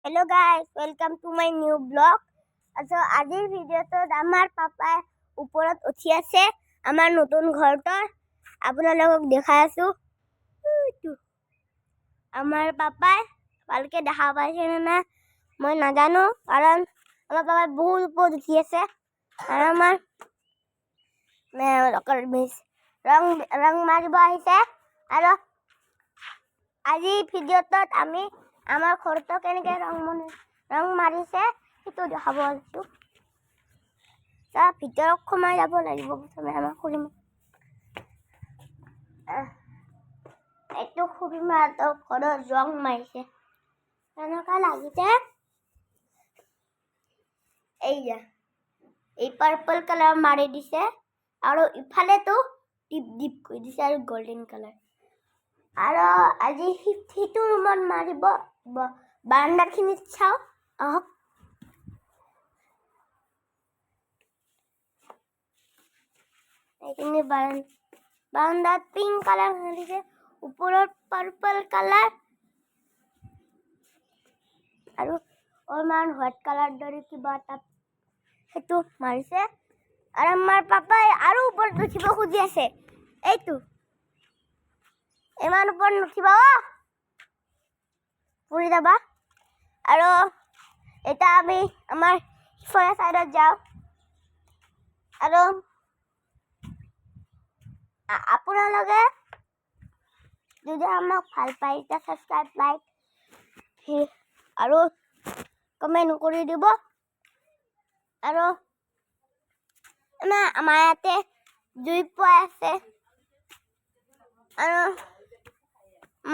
Hello guys, welcome to my new blog. আজিৰ ভিডিঅ'টোত আমাৰ পাপাই ওপৰত উঠি আছে আমাৰ নতুন ঘৰটোৰ আপোনালোকক দেখাই আছো। আমাৰ পাপাই ভালকে দেখা পাইছে না মই নাজানো কাৰণ আমাৰ পাপাই বহুত ওপৰত উঠি আছে আৰু আমাৰ ৰং মাৰিব আহিছে আৰু আজি ভিডিঅ'টোত আমি আমাৰ ঘৰটা কেনেকে ৰং মাৰিছে সেইটো দেখাব আছো। তা ভিতৰত সোমাই যাব লাগিব প্ৰথমে আমাৰ খুলিম এইটো খুলিম আৰু ঘৰত ৰং মাৰিছে কেনেকুৱা লাগিছে এই পাৰ্পল কালাৰ মাৰি দিছে আৰু ইফালেতো ডিপ ডিপ কৰি দিছে আৰু গোল্ডেন কালাৰ আৰু আজি সিটো ৰুমত মাৰিব বাৰান্দাখিনিত চাওঁ আহক। এইখিনি বাৰান্দাত পিংক কালাৰ মাৰিছে ওপৰত পাৰ্পল কালাৰ আৰু অলপমান হোৱাইট কালাৰ দৰে কিবা এটা সেইটো মাৰিছে আৰু আমাৰ পাপাই আৰু ওপৰত উঠিব খুজি আছে। এইটো ইমান ওপৰত নুঠিবা পৰি যাবা আৰু এতিয়া আমি আমাৰ সিফালে চাইডত যাওঁ আৰু আপোনালোকে যদি আমাক ভাল পায় এতিয়া সাবস্ক্ৰাইব লাইক আৰু কমেণ্ট কৰি দিব আৰু আমাৰ ইয়াতে জুই পোৱা আছে আৰু